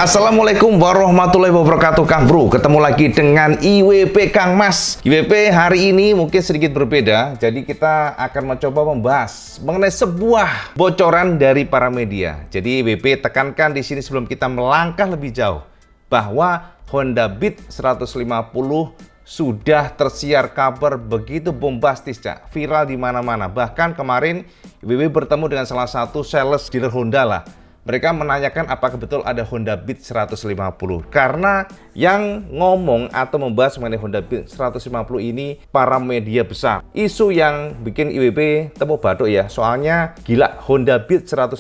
Assalamualaikum warahmatullahi wabarakatuh Kang Bro. Ketemu lagi dengan IWP Kang Mas. IWP hari ini mungkin sedikit berbeda. Jadi kita akan mencoba membahas mengenai sebuah bocoran dari para media. Jadi IWP tekankan di sini sebelum kita melangkah lebih jauh bahwa Honda Beat 150 sudah tersiar kabar begitu bombastis, Cak. Viral di mana-mana. Bahkan kemarin IWP bertemu dengan salah satu sales dealer Honda lah. Mereka menanyakan apakah betul ada Honda Beat 150. Karena yang ngomong atau membahas mengenai Honda Beat 150 ini para media besar. Isu yang bikin IWP tepuk batuk ya. Soalnya gila, Honda Beat 150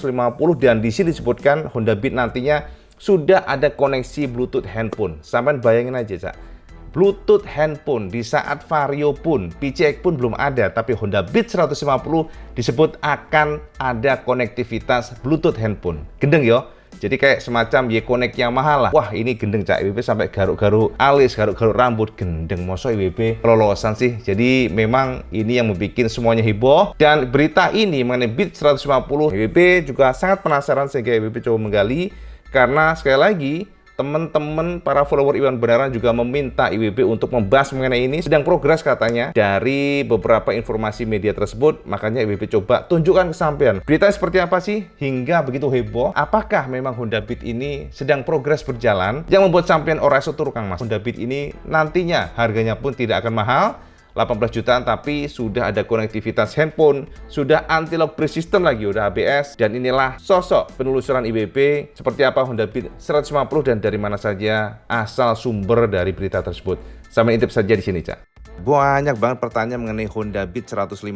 dan di sini disebutkan Honda Beat nantinya sudah ada koneksi Bluetooth handphone. Sampai bayangin aja, Cak. Bluetooth handphone di saat Vario pun, PCX pun belum ada, tapi Honda Beat 150 disebut akan ada konektivitas Bluetooth handphone. Gendeng yo. Jadi kayak semacam Y-Connect yang mahal lah. Wah, ini gendeng, Cak. IWP sampai garuk-garuk alis, garuk-garuk rambut. Gendeng, mosok IWP lolosan sih. Jadi memang ini yang membuat semuanya heboh. Dan berita ini mengenai Beat 150, IWP juga sangat penasaran sehingga IWP coba menggali. Karena sekali lagi, teman-teman para follower Iwan Benaran juga meminta IWP untuk membahas mengenai ini. Sedang progres katanya dari beberapa informasi media tersebut. Makanya IWP coba tunjukkan ke sampean. Berita seperti apa sih hingga begitu heboh? Apakah memang Honda Beat ini sedang progres berjalan yang membuat sampean ora setur Kang Mas? Honda Beat ini nantinya harganya pun tidak akan mahal, 18 jutaan, tapi sudah ada konektivitas handphone, sudah anti-lock braking system lagi, udah ABS, dan inilah sosok penelusuran IWP seperti apa Honda Beat 150 dan dari mana saja asal sumber dari berita tersebut. Sampai intip saja di sini, Cak. Banyak banget pertanyaan mengenai Honda Beat 150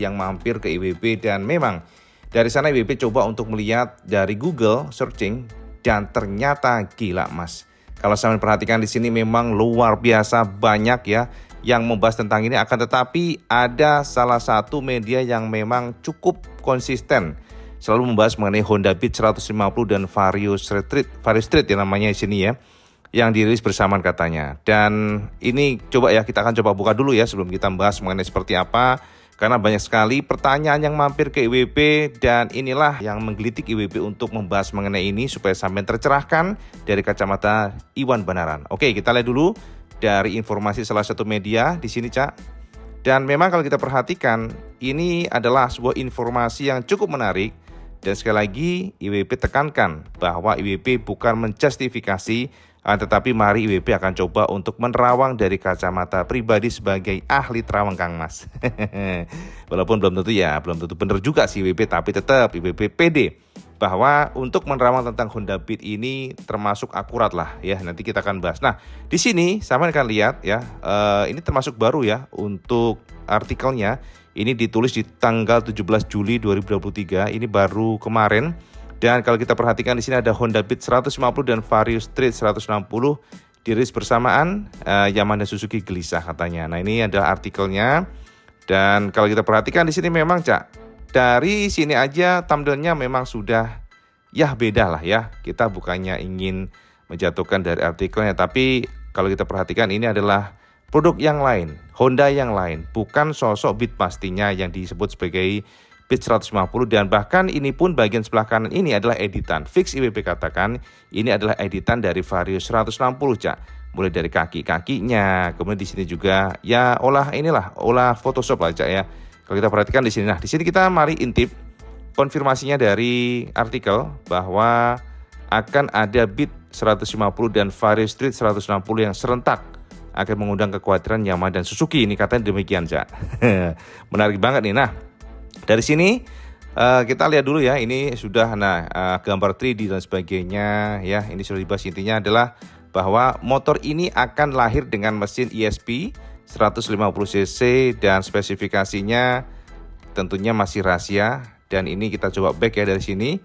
yang mampir ke IWP dan memang dari sana IWP coba untuk melihat dari Google searching dan ternyata gila, Mas. Kalau sampai perhatikan di sini memang luar biasa banyak ya yang membahas tentang ini, akan tetapi ada salah satu media yang memang cukup konsisten selalu membahas mengenai Honda Beat 150 dan Vario Street ya namanya di sini ya, yang dirilis bersamaan katanya. Dan ini coba ya, kita akan coba buka dulu ya sebelum kita membahas mengenai seperti apa, karena banyak sekali pertanyaan yang mampir ke IWP dan inilah yang menggelitik IWP untuk membahas mengenai ini supaya sampai tercerahkan dari kacamata Iwan Benaran. Oke, kita lihat dulu dari informasi salah satu media di sini, Cak. Dan memang kalau kita perhatikan, ini adalah sebuah informasi yang cukup menarik. Dan sekali lagi, IWP tekankan bahwa IWP bukan menjustifikasi, tetapi mari IWP akan coba untuk menerawang dari kacamata pribadi sebagai ahli terawang Kang Mas. Walaupun belum tentu benar juga sih IWP, tapi tetap IWP pede bahwa untuk menerawang tentang Honda Beat ini termasuk akurat lah ya. Nanti kita akan bahas. Nah, di sini sama akan lihat ya, ini termasuk baru ya untuk artikelnya. Ini ditulis di tanggal 17 Juli 2023. Ini baru kemarin. Dan kalau kita perhatikan di sini ada Honda Beat 150 dan Vario Street 160 dirilis bersamaan, Yamaha dan Suzuki gelisah katanya. Nah, ini adalah artikelnya. Dan kalau kita perhatikan di sini memang, Cak, dari sini aja thumbnailnya memang sudah ya beda lah ya. Kita bukannya ingin menjatuhkan dari artikelnya, tapi kalau kita perhatikan ini adalah produk yang lain, Honda yang lain, bukan sosok Beat pastinya yang disebut sebagai Beat 150. Dan bahkan ini pun bagian sebelah kanan ini adalah editan. Fix IWP katakan ini adalah editan dari Vario 160, Cak. Mulai dari kaki-kakinya, kemudian di sini juga ya olah Photoshop lah, Cak ya. Kalau kita perhatikan di sini, nah di sini kita mari intip konfirmasinya dari artikel bahwa akan ada Beat 150 dan Vario Street 160 yang serentak akan mengundang kekhawatiran Yamaha dan Suzuki. Ini katanya demikian, Cak. Menarik banget nih. Nah, dari sini kita lihat dulu ya. Ini sudah gambar 3D dan sebagainya ya. Ini sudah dibahas. Intinya adalah bahwa motor ini akan lahir dengan mesin ESP 150cc dan spesifikasinya tentunya masih rahasia. Dan ini kita coba back ya dari sini.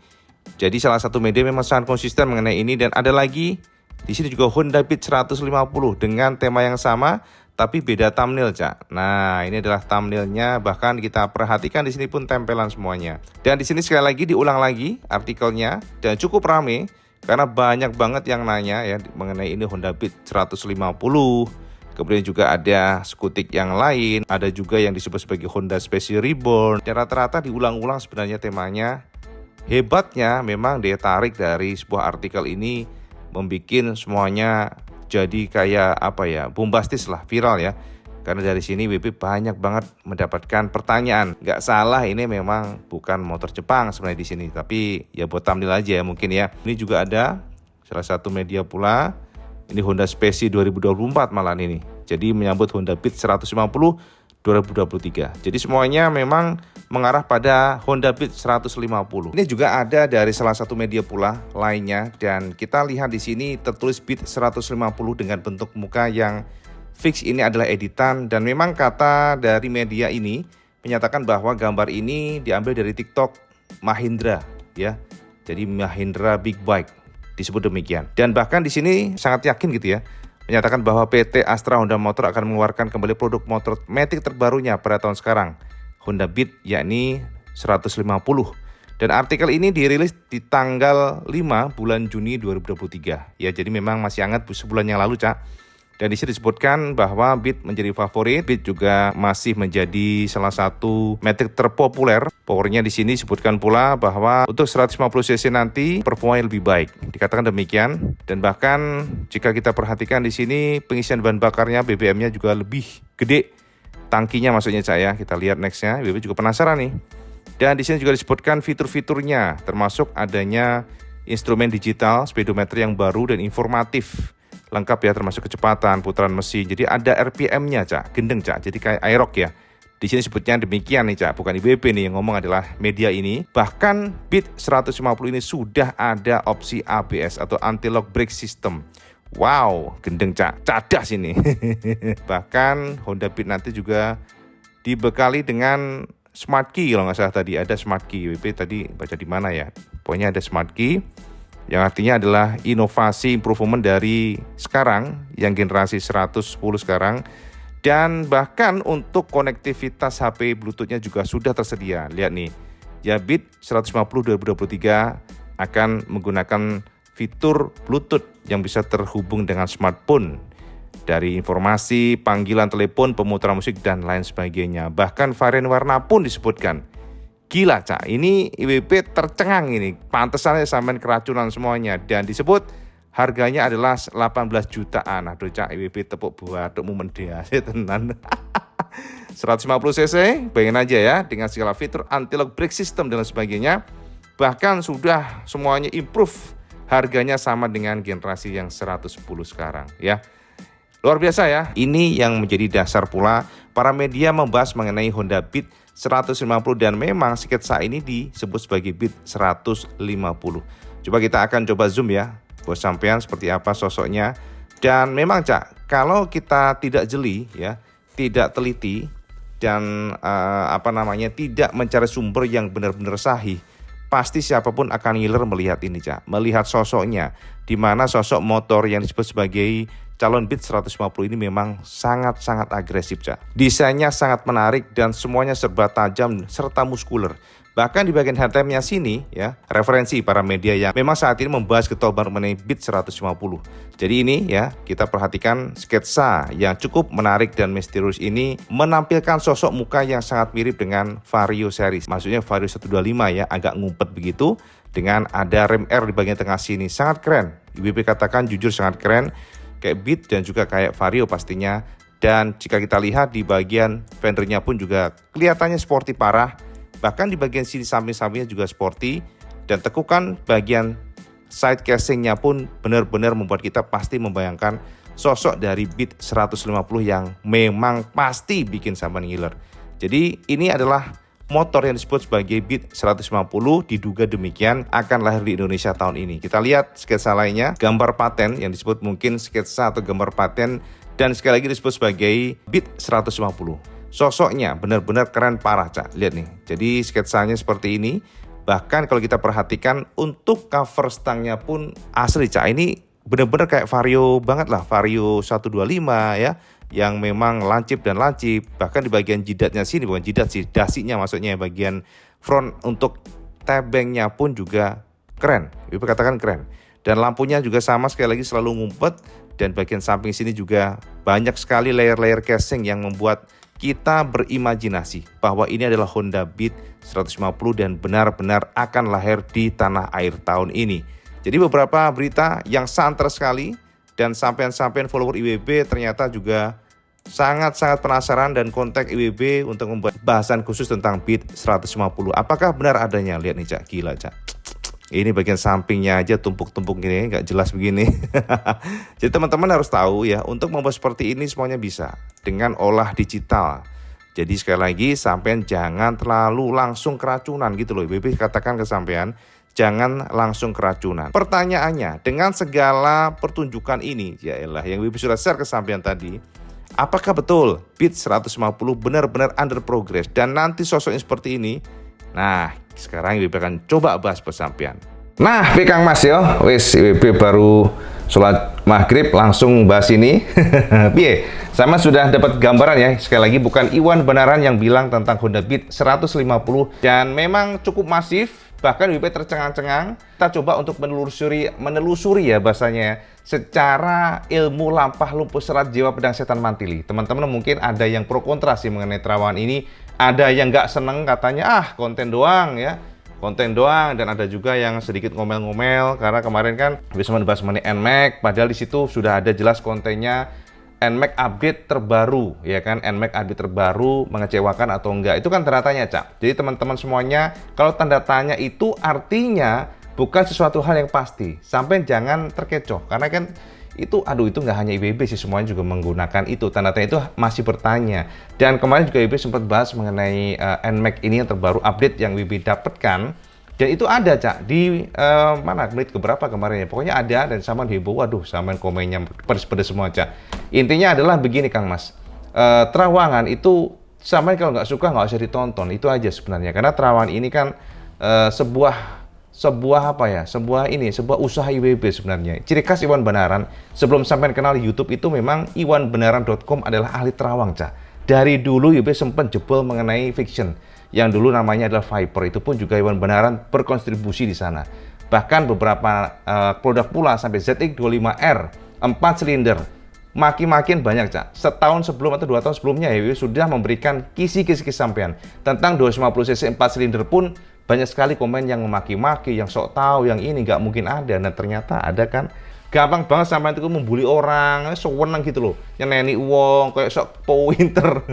Jadi salah satu media memang sangat konsisten mengenai ini. Dan ada lagi di sini juga Honda Beat 150 dengan tema yang sama tapi beda thumbnail, Cak. Nah, ini adalah thumbnailnya, bahkan kita perhatikan di sini pun tempelan semuanya. Dan di sini sekali lagi diulang lagi artikelnya dan cukup rame karena banyak banget yang nanya ya mengenai ini Honda Beat 150. Kemudian juga ada skutik yang lain, ada juga yang disebut sebagai Honda Special Reborn. Dan rata-rata diulang-ulang sebenarnya temanya. Hebatnya memang daya tarik dari sebuah artikel ini membuat semuanya jadi kayak bombastis lah, viral ya. Karena dari sini WP banyak banget mendapatkan pertanyaan. Nggak salah, ini memang bukan motor Jepang sebenarnya di sini, tapi ya buat thumbnail aja ya mungkin ya. Ini juga ada salah satu media pula. Ini Honda Specie 2024 malah ini. Jadi menyambut Honda Beat 150 2023. Jadi semuanya memang mengarah pada Honda Beat 150. Ini juga ada dari salah satu media pula lainnya, dan kita lihat di sini tertulis Beat 150 dengan bentuk muka yang fix. Ini adalah editan, dan memang kata dari media ini menyatakan bahwa gambar ini diambil dari TikTok Mahindra ya. Jadi Mahindra Big Bike disebut demikian. Dan bahkan di sini sangat yakin gitu ya, menyatakan bahwa PT Astra Honda Motor akan mengeluarkan kembali produk motor matic terbarunya pada tahun sekarang, Honda Beat, yakni 150. Dan artikel ini dirilis di tanggal 5 bulan Juni 2023. Ya, jadi memang masih hangat sebulan yang lalu, Cak. Dan di sini disebutkan bahwa Beat menjadi favorit. Beat juga masih menjadi salah satu matic terpopuler. Powernya di sini disebutkan pula bahwa untuk 150 cc nanti performa lebih baik. Dikatakan demikian. Dan bahkan jika kita perhatikan di sini pengisian bahan bakarnya, BBM-nya juga lebih gede. Tangkinya maksudnya saya. Kita lihat nextnya. BB juga penasaran nih. Dan di sini juga disebutkan fitur-fiturnya, termasuk adanya instrumen digital, speedometer yang baru dan informatif. Lengkap ya, termasuk kecepatan, putaran mesin. Jadi ada RPM-nya, Cak. Gendeng, Cak. Jadi kayak Aerox ya. Di sini sebutnya demikian nih, Cak. Bukan IBP nih yang ngomong, adalah media ini. Bahkan Beat 150 ini sudah ada opsi ABS atau anti-lock brake system. Wow, gendeng, Cak. Cadas ini. Bahkan Honda Beat nanti juga dibekali dengan Smart Key kalau nggak salah tadi. Ada Smart Key. IBP tadi baca di mana ya? Pokoknya ada Smart Key, yang artinya adalah inovasi improvement dari sekarang, yang generasi 110 sekarang. Dan bahkan untuk konektivitas HP Bluetooth-nya juga sudah tersedia. Lihat nih, ya Beat 150 2023 akan menggunakan fitur Bluetooth yang bisa terhubung dengan smartphone. Dari informasi, panggilan telepon, pemutaran musik, dan lain sebagainya. Bahkan varian warna pun disebutkan. Gila, Cak, ini IWP tercengang ini. Pantesannya sampean keracunan semuanya. Dan disebut harganya adalah 18 jutaan. Aduh, Cak, IWP tepuk buat momen dia tenan. 150 cc, bayangin aja ya, dengan segala fitur anti-lock brake system dan sebagainya. Bahkan sudah semuanya improve. Harganya sama dengan generasi yang 110 sekarang ya. Luar biasa ya. Ini yang menjadi dasar pula para media membahas mengenai Honda Beat 150, dan memang sketsa ini disebut sebagai Beat 150. Coba kita akan coba zoom ya, buat sampean seperti apa sosoknya. Dan memang, Cak, kalau kita tidak jeli ya, tidak teliti, dan tidak mencari sumber yang benar-benar sahih, pasti siapapun akan ngiler melihat ini, Cak. Melihat sosoknya, di mana sosok motor yang disebut sebagai calon Beat 150 ini memang sangat-sangat agresif, Cak. Desainnya sangat menarik dan semuanya serba tajam serta muskuler. Bahkan di bagian handlemnya sini ya, referensi para media yang memang saat ini membahas getol baru mengenai Beat 150. Jadi ini ya, kita perhatikan sketsa yang cukup menarik dan misterius ini menampilkan sosok muka yang sangat mirip dengan Vario series. Maksudnya Vario 125 ya, agak ngumpet begitu, dengan ada rem R di bagian tengah sini. Sangat keren. IBP katakan jujur sangat keren. Kayak Beat dan juga kayak Vario pastinya. Dan jika kita lihat di bagian fendernya pun juga kelihatannya sporty parah. Bahkan di bagian sini samping-sampingnya juga sporty. Dan tekukan bagian side casingnya pun benar-benar membuat kita pasti membayangkan sosok dari Beat 150 yang memang pasti bikin sampean ngiler. Jadi ini adalah motor yang disebut sebagai Beat 150, diduga demikian akan lahir di Indonesia tahun ini. Kita lihat sketsa lainnya, gambar paten yang disebut mungkin sketsa atau gambar paten, dan sekali lagi disebut sebagai Beat 150. Sosoknya benar-benar keren parah, Cak. Lihat nih, jadi sketsanya seperti ini. Bahkan kalau kita perhatikan untuk cover stangnya pun asli, Cak. Ini benar-benar kayak Vario banget lah, Vario 125 ya, yang memang lancip dan lancip. Bahkan di bagian jidatnya sini, bukan jidat sih, dasinya maksudnya, bagian front untuk tebengnya pun juga keren. Ibu katakan keren. Dan lampunya juga sama, sekali lagi selalu ngumpet. Dan bagian samping sini juga banyak sekali layer-layer casing yang membuat kita berimajinasi bahwa ini adalah Honda Beat 150 dan benar-benar akan lahir di tanah air tahun ini. Jadi beberapa berita yang santer sekali, dan sampean-sampean follower IWB ternyata juga sangat-sangat penasaran dan kontak IWB untuk membuat bahasan khusus tentang BIT 150. Apakah benar adanya? Lihat nih Cak, gila Cak. Ini bagian sampingnya aja tumpuk-tumpuk gini, nggak jelas begini. Jadi teman-teman harus tahu ya, untuk membuat seperti ini semuanya bisa dengan olah digital. Jadi sekali lagi, sampean jangan terlalu langsung keracunan gitu loh. IWB katakan ke sampean, jangan langsung keracunan. Pertanyaannya, dengan segala pertunjukan ini, ya elah, yang IWB sudah share ke sampean tadi, apakah betul BIT 150 benar-benar under progress dan nanti sosoknya seperti ini? Nah, sekarang IWB akan coba bahas pesampian. Nah, Kang Mas ya, wis IWB baru sholat maghrib langsung bahas ini. Piye? Sama sudah dapat gambaran ya. Sekali lagi bukan Iwan Benaran yang bilang tentang Honda Beat 150 dan memang cukup masif. Bahkan IWB tercengang-cengang. Kita coba untuk menelusuri ya bahasanya secara ilmu lampah lumpuh serat jiwa pedang setan mantili. Teman-teman mungkin ada yang pro kontra sih mengenai terawangan ini. Ada yang nggak seneng katanya konten doang ya, konten doang, dan ada juga yang sedikit ngomel-ngomel karena kemarin kan bisa membahas mengenai NMAX, padahal di situ sudah ada jelas kontennya NMAX update terbaru ya kan, NMAX update terbaru mengecewakan atau enggak, itu kan tanda tanya Cak. Jadi teman-teman semuanya, kalau tanda tanya itu artinya bukan sesuatu hal yang pasti, sampai jangan terkecoh karena kan itu nggak hanya IWB sih, semuanya juga menggunakan itu. Tanda tanya itu masih bertanya. Dan kemarin juga IWB sempat bahas mengenai NMAX ini yang terbaru update yang IWB dapatkan. Dan itu ada Cak di mana menit keberapa kemarin ya. Pokoknya ada dan sama heboh. Waduh, sama komennya pedes-pedes semua Cak. Intinya adalah begini Kang Mas. Terawangan itu sama kalau nggak suka nggak usah ditonton. Itu aja sebenarnya. Karena terawangan ini kan sebuah usaha IWB sebenarnya. Ciri khas Iwan Benaran, sebelum sampai kenal YouTube itu memang iwanbenaran.com adalah ahli terawang, Cak. Dari dulu IWB sempat jebol mengenai fiction, yang dulu namanya adalah Viper, itu pun juga Iwan Benaran berkontribusi di sana. Bahkan beberapa produk pula sampai ZX25R 4 silinder. Makin banyak Cak. Setahun sebelum atau 2 tahun sebelumnya IWB sudah memberikan kisi-kisi sampean tentang 250cc 4 silinder pun banyak sekali komen yang memaki-maki, yang sok tahu, yang ini nggak mungkin ada. Nah ternyata ada kan. Gampang banget sampai itu membuli orang, sewenang gitu loh. Nyeneni uang, kayak sok pointer.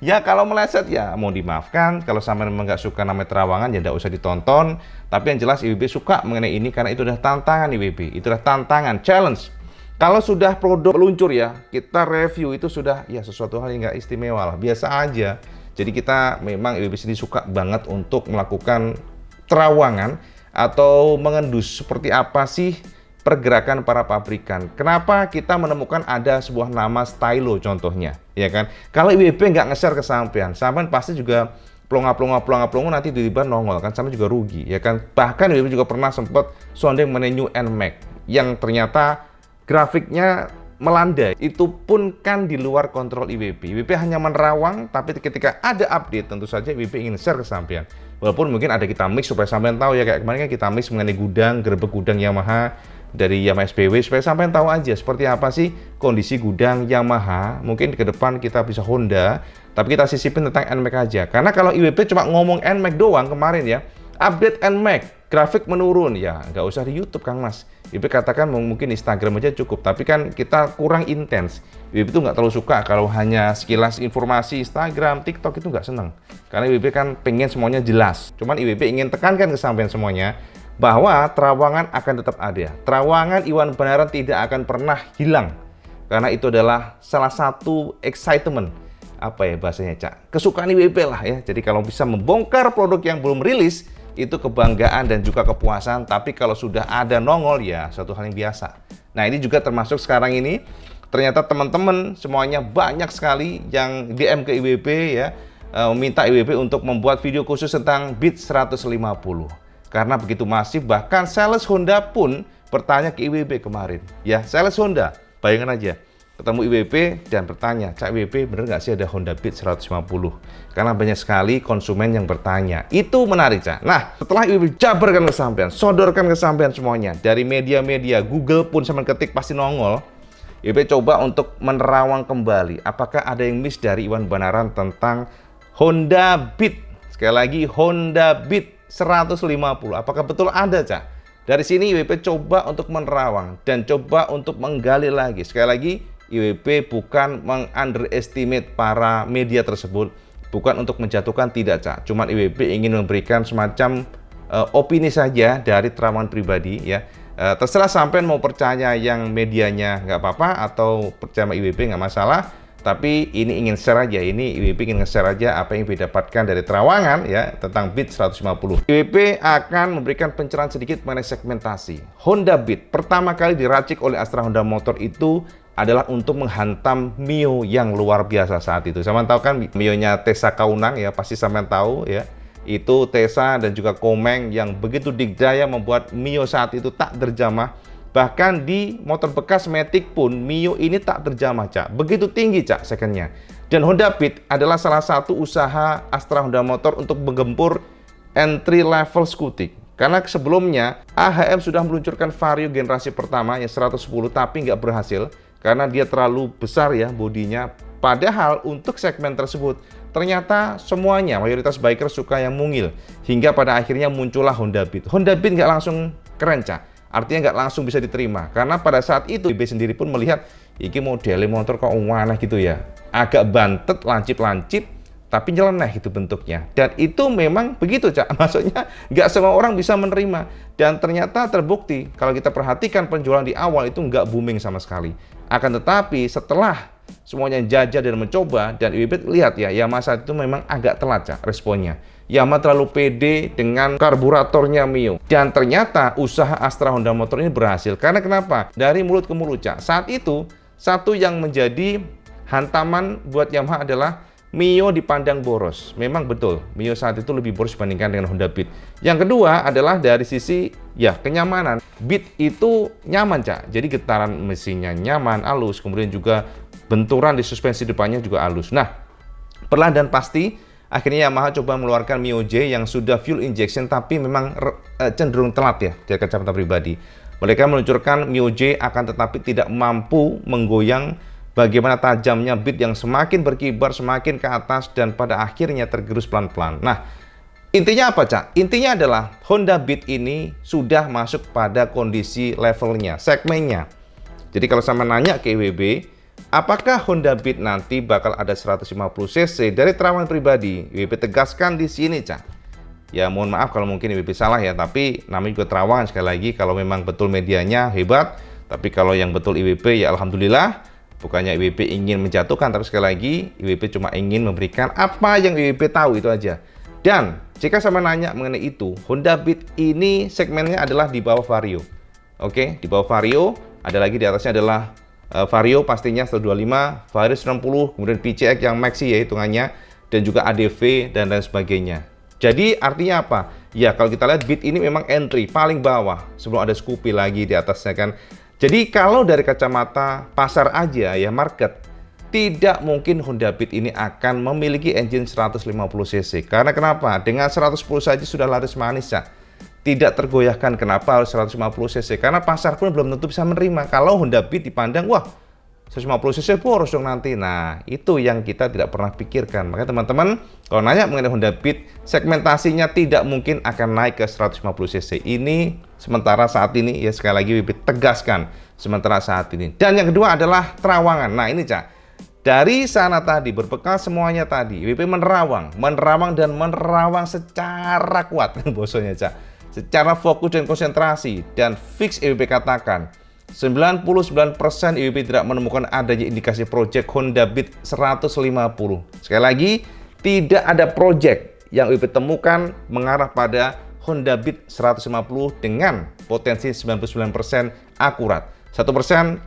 Ya kalau meleset ya mau dimaafkan. Kalau sampai memang nggak suka namanya terawangan ya nggak usah ditonton. Tapi yang jelas IWB suka mengenai ini karena itu udah tantangan IWB. Itu udah tantangan, challenge. Kalau sudah produk meluncur ya, kita review itu sudah ya sesuatu hal yang nggak istimewa lah, biasa aja. Jadi kita memang IWB sendiri suka banget untuk melakukan terawangan atau mengendus seperti apa sih pergerakan para pabrikan. Kenapa kita menemukan ada sebuah nama Stylo contohnya, ya kan? Kalau IWB nggak nge-share ke sampean pasti juga plonga-plonga nanti tiba-tiba nongol kan, sama juga rugi, ya kan? Bahkan IWB juga pernah sempat sonding mengenai New NMAX yang ternyata grafiknya melanda, itu pun kan di luar kontrol IWB. IWB hanya menerawang, tapi ketika ada update tentu saja IWB ingin share ke sampean. Walaupun mungkin ada kita mix supaya sampean tahu ya, kayak kemarin kan kita mix mengenai gerbek gudang Yamaha dari Yamaha SPW supaya sampean tahu aja seperti apa sih kondisi gudang Yamaha. Mungkin ke depan kita bisa Honda, tapi kita sisipin tentang NMAX aja. Karena kalau IWB cuma ngomong NMAX doang kemarin ya, update NMAX, grafik menurun, ya nggak usah di YouTube Kang Mas. IWB katakan mungkin Instagram aja cukup, tapi kan kita kurang intens. IWB itu nggak terlalu suka kalau hanya sekilas informasi Instagram, TikTok itu nggak seneng. Karena IWB kan pengen semuanya jelas. Cuman IWB ingin tekankan ke sampean semuanya bahwa terawangan akan tetap ada. Terawangan Iwan Benaran tidak akan pernah hilang. Karena itu adalah salah satu excitement, apa ya bahasanya Cak, kesukaan IWB lah ya. Jadi kalau bisa membongkar produk yang belum rilis, itu kebanggaan dan juga kepuasan. Tapi kalau sudah ada nongol ya suatu hal yang biasa. Nah ini juga termasuk sekarang ini ternyata teman-teman semuanya banyak sekali yang DM ke IWB ya, meminta IWB untuk membuat video khusus tentang Beat 150 karena begitu masif. Bahkan sales Honda pun bertanya ke IWB kemarin ya, sales Honda, bayangkan aja ketemu IWB dan bertanya, Cak IWB bener nggak sih ada Honda Beat 150? Karena banyak sekali konsumen yang bertanya. Itu menarik Cak. Nah setelah IWB jabarkan ke sampean, sodorkan ke sampean semuanya, dari media-media Google pun sampean ketik pasti nongol. IWB coba untuk menerawang kembali apakah ada yang miss dari Iwan Benaran tentang Honda Beat. Sekali lagi Honda Beat 150, apakah betul ada Cak? Dari sini IWP coba untuk menerawang dan coba untuk menggali lagi. Sekali lagi, IWP bukan meng-underestimate para media tersebut, bukan untuk menjatuhkan, tidak, Cak. Cuman IWP ingin memberikan semacam opini saja dari terawangan pribadi, ya. Terserah sampean mau percaya yang medianya nggak apa-apa atau percaya sama IWP nggak masalah. Tapi ini ingin share aja, ini IWP ingin nge-share aja apa yang IWP dapatkan dari terawangan ya tentang Beat 150. IWP akan memberikan pencerahan sedikit mengenai segmentasi. Honda Beat pertama kali diracik oleh Astra Honda Motor itu adalah untuk menghantam Mio yang luar biasa saat itu. Sama tahu kan Mio-nya Tessa Kaunang ya, pasti sampean tahu ya. Itu Tessa dan juga Komeng yang begitu dikdaya membuat Mio saat itu tak terjamah. Bahkan di motor bekas Matic pun Mio ini tak terjamah, Cak. Begitu tinggi, Cak, secondnya. Dan Honda Beat adalah salah satu usaha Astra Honda Motor untuk menggempur entry level skutik. Karena sebelumnya AHM sudah meluncurkan Vario generasi pertama yang 110 tapi nggak berhasil karena dia terlalu besar ya bodinya. Padahal untuk segmen tersebut ternyata semuanya mayoritas biker suka yang mungil hingga pada akhirnya muncullah Honda Beat. Honda Beat nggak langsung keren, Cak. Artinya nggak langsung bisa diterima karena pada saat itu IWP sendiri pun melihat iki model motor kok aneh gitu ya, agak bantet, lancip-lancip tapi nyeleneh itu bentuknya. Dan itu memang begitu, Cak. Maksudnya nggak semua orang bisa menerima. Dan ternyata terbukti kalau kita perhatikan penjualan di awal itu nggak booming sama sekali. Akan tetapi setelah semuanya jajah dan mencoba, dan IWP lihat ya, Yamaha saat itu memang agak telat, Cak, responnya. Yamaha terlalu pede dengan karburatornya Mio. Dan ternyata usaha Astra Honda Motor ini berhasil. Karena kenapa? Dari mulut ke mulut, Cak. Saat itu, satu yang menjadi hantaman buat Yamaha adalah Mio dipandang boros. Memang betul, Mio saat itu lebih boros dibandingkan dengan Honda Beat. Yang kedua adalah dari sisi ya kenyamanan. Beat itu nyaman, Cak. Jadi getaran mesinnya nyaman, halus. Kemudian juga benturan di suspensi depannya juga halus. Nah, perlahan dan pasti akhirnya Yamaha coba mengeluarkan Mio J yang sudah fuel injection tapi memang cenderung telat ya dari kacamata pribadi. Mereka meluncurkan Mio J akan tetapi tidak mampu menggoyang bagaimana tajamnya Beat yang semakin berkibar, semakin ke atas dan pada akhirnya tergerus pelan-pelan. Nah, intinya apa, Cak? Intinya adalah Honda Beat ini sudah masuk pada kondisi levelnya, segmennya. Jadi kalau sama nanya ke IWB, apakah Honda Beat nanti bakal ada 150 cc dari terawangan pribadi? IWB tegaskan di sini, Cak. Ya mohon maaf kalau mungkin IWB salah ya, tapi namanya juga terawangan sekali lagi. Kalau memang betul medianya hebat, tapi kalau yang betul IWB ya alhamdulillah. Bukannya IWB ingin menjatuhkan, tapi sekali lagi IWB cuma ingin memberikan apa yang IWB tahu itu aja. Dan jika sama nanya mengenai itu, Honda Beat ini segmennya adalah di bawah Vario. Oke, di bawah Vario, ada lagi di atasnya adalah Vario pastinya 125, Vario 160, kemudian PCX yang maxi ya hitungannya, dan juga ADV dan lain sebagainya. Jadi artinya apa? Ya kalau kita lihat Beat ini memang entry paling bawah sebelum ada Scoopy lagi di atasnya kan. Jadi kalau dari kacamata pasar aja ya market, tidak mungkin Honda Beat ini akan memiliki engine 150 cc. Karena kenapa? Dengan 110 saja sudah laris manis ya. Tidak tergoyahkan, kenapa harus 150 cc? Karena pasar pun belum tentu bisa menerima. Kalau Honda Beat dipandang, wah 150 cc boros dong nanti. Nah, itu yang kita tidak pernah pikirkan. Makanya teman-teman, kalau nanya mengenai Honda Beat, segmentasinya tidak mungkin akan naik ke 150 cc. Ini sementara saat ini, ya sekali lagi WP tegaskan, sementara saat ini. Dan yang kedua adalah terawangan. Nah ini, Cak. Dari sana tadi, berbekal semuanya tadi, WP menerawang dan menerawang secara kuat. Bosonya, Cak. Secara fokus dan konsentrasi. Dan fix WP katakan, 99% IWP tidak menemukan adanya indikasi project Honda Beat 150. Sekali lagi, tidak ada project yang IWP temukan mengarah pada Honda Beat 150 dengan potensi 99% akurat. 1%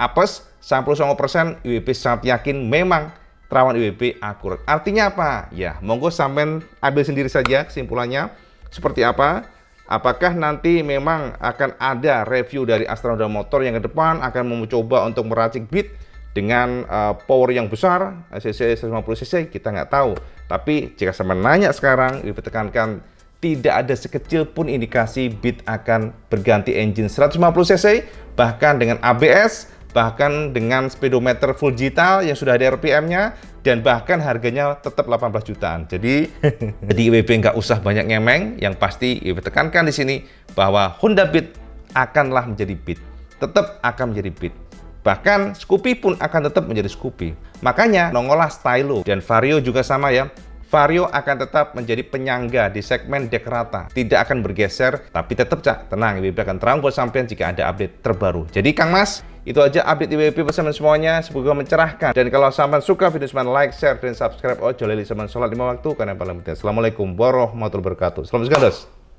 apes, 99% IWP sangat yakin memang terawan IWP akurat. Artinya apa? Ya, monggo sampean ambil sendiri saja kesimpulannya seperti apa. Apakah nanti memang akan ada review dari Astra Honda Motor yang ke depan akan mencoba untuk meracik Beat dengan power yang besar, cc 150 cc, kita nggak tahu. Tapi jika saya menanya sekarang, ditekankan tidak ada sekecil pun indikasi Beat akan berganti engine 150 cc, bahkan dengan ABS, bahkan dengan speedometer full digital yang sudah ada RPM-nya, dan bahkan harganya tetap 18 jutaan. Jadi IWB nggak usah banyak ngemeng, yang pasti IWB tekankan di sini bahwa Honda Beat akanlah menjadi Beat. Tetap akan menjadi Beat. Bahkan Scoopy pun akan tetap menjadi Scoopy. Makanya nongollah Stylo dan Vario juga sama ya. Vario akan tetap menjadi penyangga di segmen deck rata. Tidak akan bergeser, tapi tetap tenang, IWP akan terang buat sampean jika ada update terbaru. Jadi Kang Mas, itu aja update IWP bersama semuanya. Semoga mencerahkan. Dan kalau sampean suka video semuanya, like, share, dan subscribe. Ojo lali sampean sholat 5 waktu, karena yang paling penting. Assalamualaikum warahmatullahi wabarakatuh. Salam sejahtera.